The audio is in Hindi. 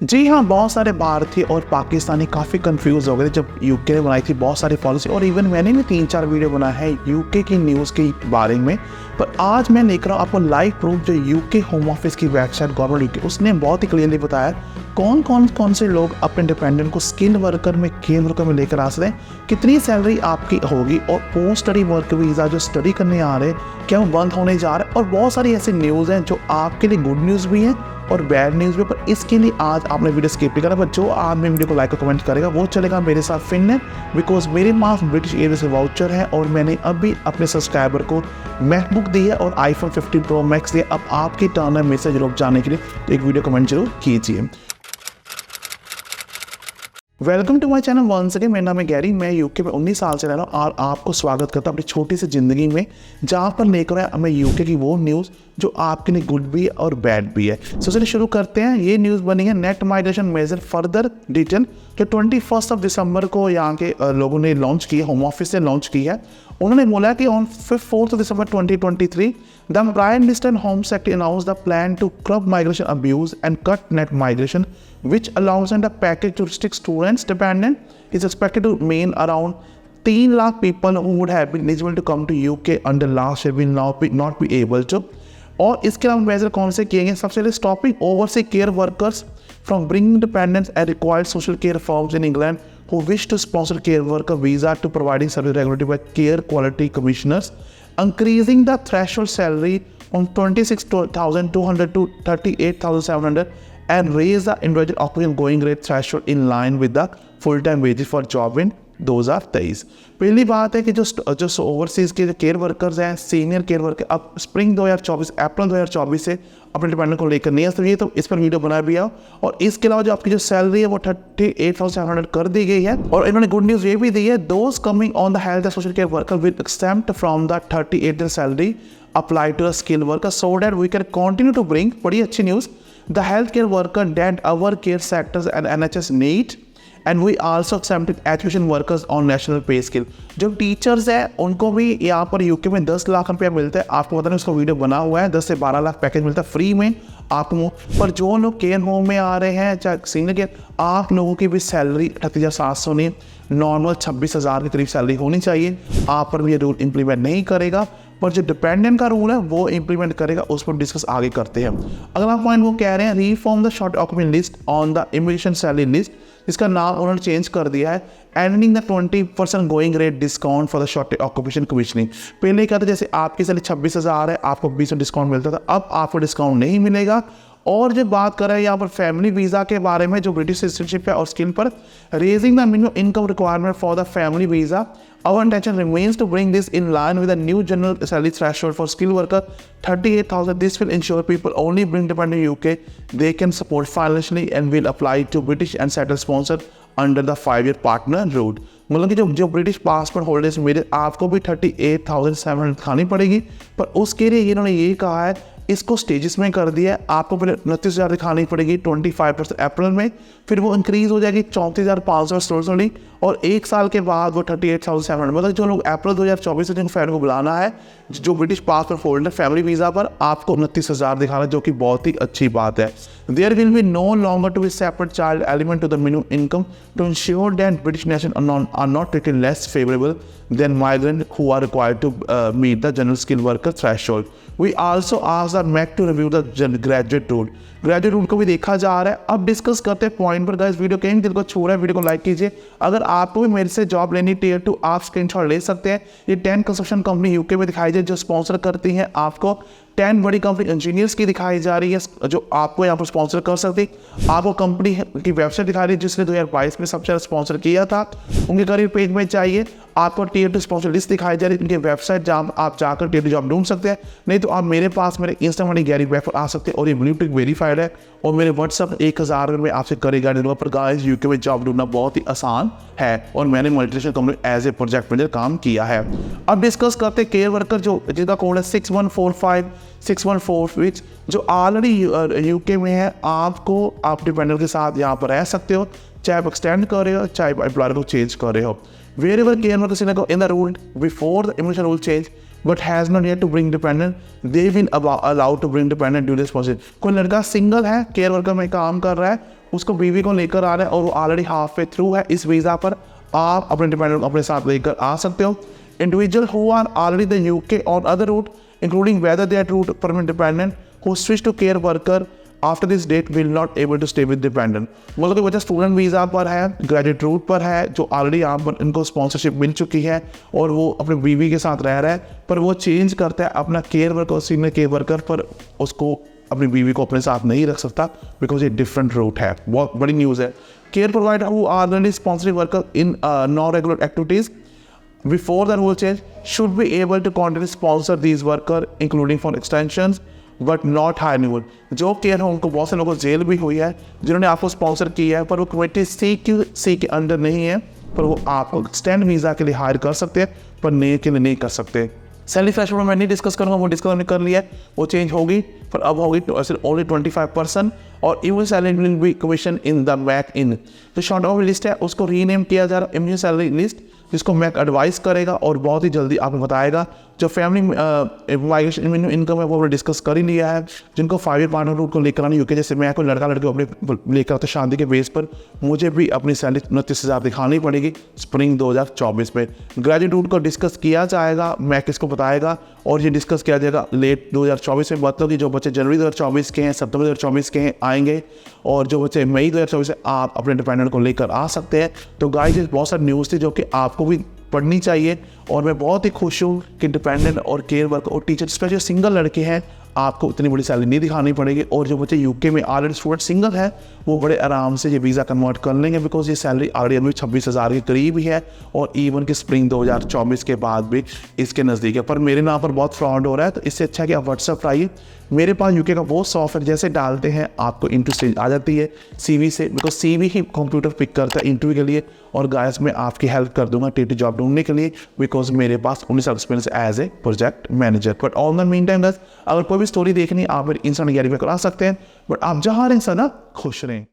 जी हाँ, बहुत सारे भारतीय और पाकिस्तानी काफ़ी कंफ्यूज हो गए थे जब यूके ने बनाई थी बहुत सारी पॉलिसी, और इवन मैंने भी 3-4 वीडियो बनाया है यूके की न्यूज़ के बारे में। पर आज मैं लेकर आपको लाइव प्रूफ जो यूके होम ऑफिस की वेबसाइट गवर्नमेंट यूके उसने बहुत ही क्लियरली बताया कौन से लोग अपने डिपेंडेंट को स्किल वर्कर में केयर वर्कर में लेकर आ सकते हैं, कितनी सैलरी आपकी होगी, और पोस्ट स्टडी वर्क वीज़ा जो स्टडी करने आ रहे हैं क्या वो बंद होने जा रहे हैं। और बहुत सारी ऐसी न्यूज़ हैं जो आपके लिए गुड न्यूज़ भी हैं और बैड न्यूज़ भी। पर इसके लिए आज आपने वीडियो स्किप नहीं करा, पर जो आदमी वीडियो को लाइक और कमेंट करेगा वो चलेगा मेरे साथ फिननेट, बिकॉज मेरे पास ब्रिटिश एयरवेज से वाउचर है और मैंने अभी अपने सब्सक्राइबर को मैकबुक दी है और आईफोन 15 प्रो मैक्स दिया। अब आपकी टर्न है मेरे से यूरोप जाने के लिए, तो एक वीडियो कमेंट जरूर कीजिए। Welcome to my channel once again. मेरा नाम है गैरी, मैं यूके में 19 साल से रह रहा हूँ और आपको स्वागत करता हूँ अपनी छोटी सी ज़िंदगी में, जहाँ पर लेकर आया मैं यूके की वो न्यूज़ जो आपके लिए गुड भी है और बैड भी है। सो चलिए शुरू करते हैं। ये न्यूज़ बनी है net migration major further detail, जो 21 दिसंबर को यहाँ के लोगों ने लॉन्च की है, होम ऑफिस ने लॉन्च की है। उन्होंने बोला कि on 4 December 2023 the prime minister and home secretary announce the plan to curb migration abuse and cut net migration which allows and a package to restrict students dependent is expected to mean around 3 lakh people who would have been eligible to come to UK under last year will now not be able to। और इसके अलावा मेजर कौन से किए गए? सबसे पहले stopping overseas care workers from bringing dependents and required social care firms in England who wish to sponsor care worker visa to providing service regulated by care quality commissioners, increasing the threshold salary from 26,200 to 38,700 and raise the individual occupation going rate threshold in line with the full-time wages for job in 2023। पहली बात है कि जो ओवरसीज़ के जो केयर वर्कर्स हैं, सीनियर केयर वर्कर, अब स्प्रिंग 2024 अप्रैल 2024 से अपने डिपेंडेंट को लेकर नहीं आ सकती, तो इस पर वीडियो बना भी आओ। और इसके अलावा जो आपकी जो सैलरी है वो 38,700 कर दी गई है। और इन्होंने गुड न्यूज़ ये भी दी है, those coming on the health and social care worker will exempt from the 38 salary apply to the skill worker so that we can continue to bring, बड़ी अच्छी news, the healthcare worker that our care sectors and NHS need, and we also accepted education workers on national pay scale। जो टीचर्स हैं उनको भी यहाँ पर यूके में 10 लाख रुपया मिलता है। आपको पता नहीं, उसका वीडियो बना हुआ है, 10 से 12 लाख पैकेज मिलता है फ्री में आपको। पर जो लोग केयर होम में आ रहे हैं चाहे सीनियर केयर, आप लोगों की भी सैलरी 38,700 नहीं, नॉर्मल 26,000 के करीब सैलरी होनी चाहिए। आप पर भी ये रूल इम्प्लीमेंट नहीं करेगा, पर जो डिपेंडेंट का रूल है वो इंप्लीमेंट करेगा, उस पर डिस्कस आगे करते हैं। अगला पॉइंट वो कह रहे हैं reform the short occupation list on the immigration salary list, इसका नाम उन्होंने चेंज कर दिया है, ending the 20% going rate discount for the short occupation commissioning. पहले क्या था, जैसे आपकी सैलरी 26,000 है, आपको 20% डिस्काउंट मिलता था, अब आपको डिस्काउंट नहीं मिलेगा। और जब बात कर रहे हैं यहाँ पर फैमिली वीज़ा के बारे में, जो ब्रिटिश सिटीजनशिप है और स्किल पर, raising the minimum income requirement for the family visa, our intention remains to bring this in line with the new general salary threshold for skilled worker 38,000। this will ensure people only bring dependent UK they can support financially and will apply to British and settled sponsor under the 5-year partner route। मतलब कि जो ब्रिटिश पासपोर्ट होल्डर्स मेरे, आपको भी 38,700 खानी पड़ेगी, पर उसके लिए इन्होंने ये कहा है इसको स्टेजेस में कर दिया है। आपको पहले 29,000 दिखानी पड़ेगी 25% अप्रैल में, फिर वो इंक्रीज़ हो जाएगी 34,500 स्टोरली, और 1 साल के बाद वो 38,700। मतलब जो लोग अप्रैल 2024 से जिनको फैन को बुलाना है, जो British passport holder family visa पर, आपको 29,000 दिखाना, जो कि बहुत ही अच्छी बात है। There will be no longer to be separate child element to the minimum income to ensure that British national are not treated less favourable than migrant who are required to meet the general skill worker threshold. We also ask the MAC to review the graduate rule, graduate rule को भी देखा जा रहा है। अब डिस्कस करते हैं पॉइंट पर। गाइस वीडियो कहीं दिल को छू रहा है, वीडियो को लाइक कीजिए। अगर आपको भी मेरे से जॉब लेनी टियर 2, आप स्क्रीनशॉट ले सकते हैं। ये 10 कंस्ट्रक्शन कंपनी यूके में दिखाई जाए जो स्पॉन्सर करती हैं आपको, 10 बड़ी कंपनी इंजीनियर्स की दिखाई जा रही है जो आपको यहाँ पर स्पॉन्सर कर सकती। आपको कंपनी की वेबसाइट दिखा रही है जिसने 2022 में सबसे ज़्यादा स्पॉन्सर किया था, उनके करियर पेज में चाहिए। आपको टियर 2 स्पॉन्सर लिस्ट दिखाई जा रही है, उनकी वेबसाइट जहाँ आप जाकर टियर 2 जॉब ढूंढ सकते हैं। नहीं तो आप मेरे पास मेरे इंस्टा मनी गैरी वेब पर आ सकते हैं, और ये ब्लू टिक वेरीफाइड है, और मेरे व्हाट्सअप 1000 में आपसे करेगा दूंगा। पर गाइस यूके में जॉब ढूंढना बहुत ही आसान है, और मैंने multinational company as a project manager काम किया है। अब डिस्कस करते हैं केयर वर्कर जो जिनका कोड है 6145 जो ऑलरेडी यूके में है। आपको आप डिपेंडेंट के साथ यहाँ पर रह सकते हो, चाहे आप एक्सटेंड कर रहे हो चाहे एम्प्लॉयर को चेंज कर रहे हो। Wherever care workers in the rule before the immigration rule change but has not yet to bring dependent, they've been allowed to bring dependent due to this process। कोई लड़का सिंगल है, केयर वर्कर में काम कर रहा है, उसको बीवी को लेकर आ रहा है और वो ऑलरेडी हाफ वे थ्रू है इस वीज़ा पर, आप अपने डिपेंडेंट को अपने साथ लेकर आ सकते हो। Individual who are already the UK और other route including whether they are route permanent dependent who switch to care worker after this date will not able to stay with dependent. मतलब कि बच्चा स्टूडेंट वीज़ा पर है, ग्रेजुएट रूट पर है, जो ऑलरेडी यहाँ पर इनको स्पॉन्सरशिप मिल चुकी है और वो अपने बीवी के साथ रह रहा है, पर वो चेंज करता है अपना केयर वर्कर और सीनियर केयर वर्कर पर, उसको अपनी बीवी को अपने साथ नहीं रख सकता बिकॉज ये डिफरेंट रूट है। बहुत बड़ी न्यूज़ है। Care provider who already sponsoring worker in non regular activities before the rule change should be able to continue to sponsor these worker including for extensions but not high level। जो केयर होम को बहुत से लोगों को जेल भी हुई है जिन्होंने आपको स्पॉन्सर किया है, पर वो कमेटी सी के अंडर नहीं है, पर वो आपको एक्सटेंड वीज़ा के लिए हायर कर सकते हैं पर नए के लिए नहीं कर सकते। सैलरी थ्रेशोल्ड मैं नहीं डिस्कस करूँगा, वो डिस्कस हमने कर लिया है, वो चेंज होगी, पर अब होगी ओनली 25% और even salary will be commission in the mac in. तो शॉर्ट ऑफ लिस्ट है उसको रीनेम किया जा रहा है इवन सैलरी लिस्ट, जिसको मैक एडवाइस करेगा और बहुत ही जल्दी आपको बताएगा। जो फैमिली माइग्रेशन इनकम है वो हमने डिस्कस कर ही लिया है। जिनको 5 ईयर पार्टनर रूट को लेकर आना यूके, जैसे मैं कोई लड़का लड़के अपने लेकर आते शादी के बेस पर, मुझे भी अपनी सैलरी 29,000 दिखानी पड़ेगी स्प्रिंग 2024 में। ग्रेजुएट रूट को डिस्कस किया जाएगा, मैक इसको बताएगा और ये डिस्कस किया जाएगा लेट 2024 में। मतलब कि जो बच्चे जनवरी 2024 के हैं, सितंबर 2024 के हैं आएंगे, और जो बच्चे मई 2024 से आप अपने डिपेंडेंट को लेकर आ सकते हैं। तो गाइस बहुत सारी न्यूज़ थी जो कि आपको भी पढ़नी चाहिए और मैं बहुत ही खुश हूँ कि डिपेंडेंट और केयर वर्कर और टीचर स्पेशली सिंगल लड़के हैं, आपको इतनी बड़ी सैलरी नहीं दिखानी पड़ेगी। और जो बच्चे यूके में ऑलरेडी स्टूडेंट सिंगल है वो बड़े आराम से ये वीज़ा कन्वर्ट कर लेंगे बिकॉज ये सैलरी ऑलरेडी अभी 26,000 के करीब ही है और इवन कि स्प्रिंग 2024 के बाद भी इसके नज़दीक है। पर मेरे नाम पर बहुत फ्रॉड हो रहा है, तो इससे अच्छा कि आप व्हाट्सएप आइए, मेरे पास यूके का वो सॉफ्टवेयर जैसे डालते हैं आपको इंटरव्यू स्टेज आ जाती है CV से, बिकॉज CV ही कंप्यूटर पिक करता है इंटरव्यू के लिए। और गाइस मैं आपकी हेल्प कर दूंगा TT जॉब ढूंढने के लिए बिकॉज मेरे पास 19 साल experience as a project manager. But on the meantime अगर कोई भी स्टोरी देखनी आप मेरे इंस्टाग्राम पे करा सकते हैं, बट आप जहाँ रहें सर ना खुश रहें।